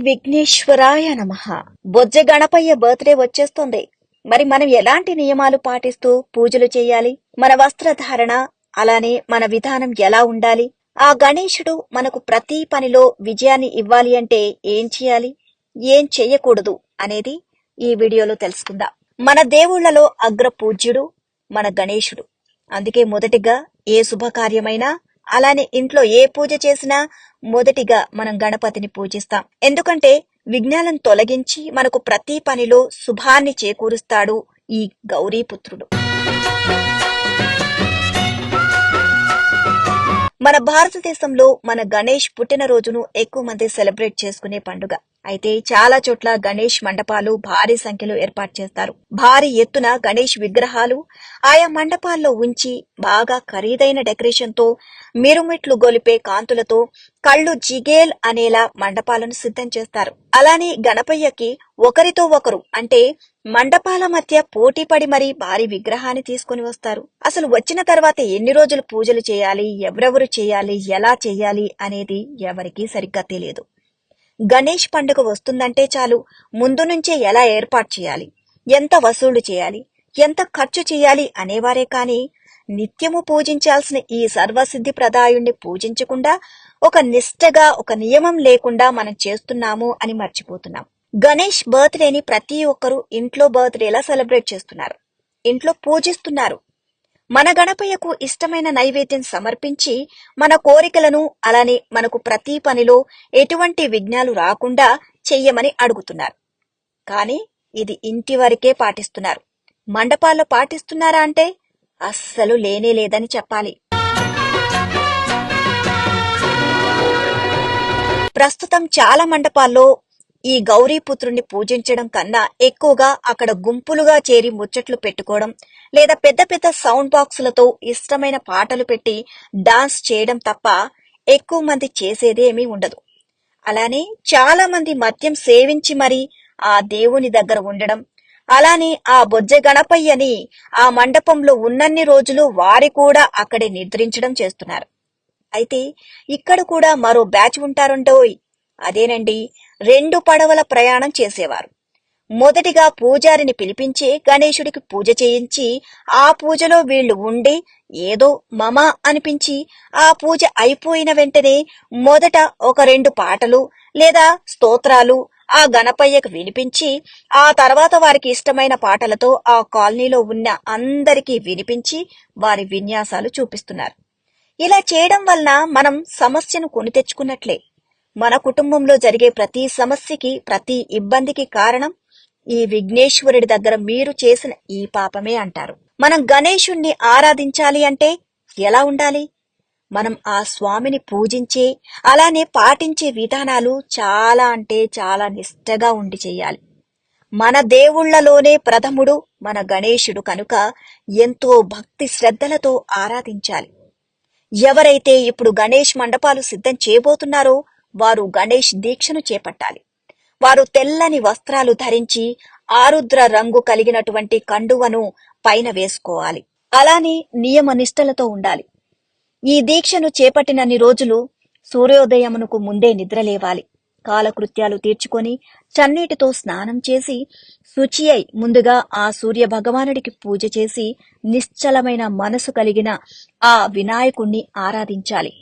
విఘ్నేశ్వరాయ నమః. బొజ్జ గణపయ్య బర్త్డే వచ్చేస్తుంది. మరి మనం ఎలాంటి నియమాలు పాటిస్తూ పూజలు చేయాలి? మన వస్త్రధారణ, అలానే మన విధానం ఎలా ఉండాలి? ఆ గణేశుడు మనకు ప్రతి పనిలో విజయాన్ని ఇవ్వాలి అంటే ఏం చేయాలి, ఏం చెయ్యకూడదు అనేది ఈ వీడియోలో తెలుసుకుందాం. మన దేవుళ్లలో అగ్ర పూజ్యుడు మన గణేశుడు. అందుకే మొదటిగా ఏ శుభకార్యమైనా, అలానే ఇంట్లో ఏ పూజ చేసినా మొదటిగా మనం గణపతిని పూజిస్తాం. ఎందుకంటే విఘ్నాలను తొలగించి మనకు ప్రతి పనిలో శుభాన్ని చేకూరుస్తాడు ఈ గౌరీపుత్రుడు. మన భారతదేశంలో మన గణేష్ పుట్టినరోజును ఎక్కువ మంది సెలబ్రేట్ చేసుకునే పండుగ. అయితే చాలా చోట్ల గణేష్ మండపాలు భారీ సంఖ్యలో ఏర్పాటు చేస్తారు. భారీ ఎత్తున గణేష్ విగ్రహాలు ఆయా మండపాల్లో ఉంచి బాగా ఖరీదైన డెకరేషన్ తో, మిరుమిట్లు గొలిపే కాంతులతో కళ్ళు జిగేల్ అనేలా మండపాలను సిద్ధం చేస్తారు. అలానే గణపయ్యకి ఒకరితో ఒకరు అంటే మండపాల మధ్య పోటీ పడి మరీ భారీ విగ్రహాన్ని తీసుకుని వస్తారు. అసలు వచ్చిన తర్వాత ఎన్ని రోజులు పూజలు చేయాలి, ఎవరెవరు చేయాలి, ఎలా చేయాలి అనేది ఎవరికీ సరిగ్గా తెలియదు. గణేష్ పండుగ వస్తుందంటే చాలు ముందు నుంచే ఎలా ఏర్పాటు చేయాలి, ఎంత వసూలు చేయాలి, ఎంత ఖర్చు చేయాలి అనేవారే కాని నిత్యము పూజించాల్సిన ఈ సర్వసిద్ధి ప్రదాయుణ్ణి పూజించకుండా ఒక నిష్టగా, ఒక నియమం లేకుండా మనం చేస్తున్నాము అని మర్చిపోతున్నాం. గణేష్ బర్త్డేని ప్రతి ఒక్కరూ ఇంట్లో బర్త్డేలా సెలబ్రేట్ చేస్తున్నారు, ఇంట్లో పూజిస్తున్నారు. మన గణపయ్యకు ఇష్టమైన నైవేద్యం సమర్పించి మన కోరికలను, అలానే మనకు ప్రతి పనిలో ఎటువంటి విఘ్నాలు రాకుండా చెయ్యమని అడుగుతున్నారు. కానీ ఇది ఇంటి వరకే పాటిస్తున్నారు. మండపాల్లో పాటిస్తున్నారా అంటే అస్సలు లేనే లేదని చెప్పాలి. ప్రస్తుతం చాలా మండపాల్లో ఈ గౌరీపుత్రుణ్ణి పూజించడం కన్నా ఎక్కువగా అక్కడ గుంపులుగా చేరి ముచ్చట్లు పెట్టుకోవడం, లేదా పెద్ద పెద్ద సౌండ్ బాక్సులతో ఇష్టమైన పాటలు పెట్టి డాన్స్ చేయడం తప్ప ఎక్కువ మంది చేసేదేమీ ఉండదు. అలానే చాలా మంది మద్యం సేవించి మరీ ఆ దేవుని దగ్గర ఉండడం, అలానే ఆ బొజ్జ గణపయ్యని ఆ మండపంలో ఉన్నన్ని రోజులు వారి కూడా అక్కడే నిద్రించడం చేస్తున్నారు. అయితే ఇక్కడ కూడా మరో బ్యాచ్ ఉంటారుంటోయ్. అదేనండి, 2 పడవల ప్రయాణం చేసేవారు. మొదటిగా పూజారిని పిలిపించి గణేశుడికి పూజ చేయించి ఆ పూజలో వీళ్లు ఉండి ఏదో మమ అనిపించి ఆ పూజ అయిపోయిన వెంటనే మొదట ఒక 2 పాటలు లేదా స్తోత్రాలు ఆ గణపయ్యకు వినిపించి ఆ తర్వాత వారికి ఇష్టమైన పాటలతో ఆ కాలనీలో ఉన్న అందరికీ వినిపించి వారి విన్యాసాలు చూపిస్తున్నారు. ఇలా చేయడం వలన మనం సమస్యను కొని తెచ్చుకున్నట్లే. మన కుటుంబంలో జరిగే ప్రతి సమస్యకి, ప్రతి ఇబ్బందికి కారణం ఈ విఘ్నేశ్వరుడి దగ్గర మీరు చేసిన ఈ పాపమే అంటారు. మనం గణేశుణ్ణి ఆరాధించాలి అంటే ఎలా ఉండాలి? మనం ఆ స్వామిని పూజించే, అలానే పాటించే విధానాలు చాలా అంటే చాలా నిష్టగా ఉండి చెయ్యాలి. మన దేవుళ్లలోనే ప్రథముడు మన గణేశుడు కనుక ఎంతో భక్తి శ్రద్ధలతో ఆరాధించాలి. ఎవరైతే ఇప్పుడు గణేష్ మండపాలు సిద్ధం చేయబోతున్నారో వారు గణేష్ దీక్షను చేపట్టాలి. వారు తెల్లని వస్త్రాలు ధరించి ఆరుద్ర రంగు కలిగినటువంటి కండువను పైన వేసుకోవాలి. అలానే నియమ నిష్టలతో ఉండాలి. ఈ దీక్షను చేపట్టినన్ని రోజులు సూర్యోదయమునకు ముందే నిద్రలేవాలి. కాలకృత్యాలు తీర్చుకొని చన్నీటితో స్నానం చేసి శుచి అయి ముందుగా ఆ సూర్య భగవానుడికి పూజ చేసి నిశ్చలమైన మనసు కలిగిన ఆ వినాయకుణ్ణి ఆరాధించాలి.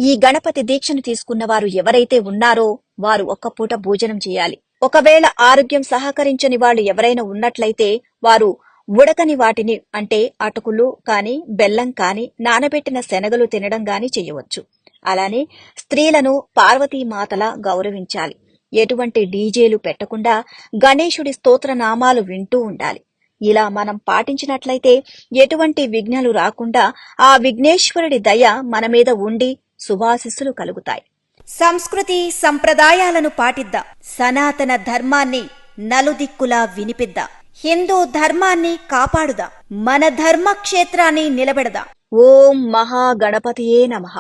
ఈ గణపతి దీక్షను తీసుకున్న వారు ఎవరైతే ఉన్నారో వారు ఒక్క పూట భోజనం చేయాలి. ఒకవేళ ఆరోగ్యం సహకరించని వాళ్ళు ఎవరైనా ఉన్నట్లయితే వారు ఉడకని వాటిని అంటే అటుకులు కాని, బెల్లం కాని, నానబెట్టిన శనగలు తినడం గాని చేయవచ్చు. అలానే స్త్రీలను పార్వతీమాతలా గౌరవించాలి. ఎటువంటి డీజేలు పెట్టకుండా గణేశుడి స్తోత్రనామాలు వింటూ ఉండాలి. ఇలా మనం పాటించినట్లయితే ఎటువంటి విఘ్నాలు రాకుండా ఆ విఘ్నేశ్వరుడి దయ మన మీద ఉండి శుభాశిస్సులు కలుగుతాయి. సంస్కృతి సంప్రదాయాలను పాటిద్దాం. సనాతన ధర్మాన్ని నలుదిక్కులా వినిపిద్దాం. హిందూ ధర్మాన్ని కాపాడుదాం. మన ధర్మక్షేత్రాన్ని నిలబెడదాం. ఓం మహాగణపతియే నమః.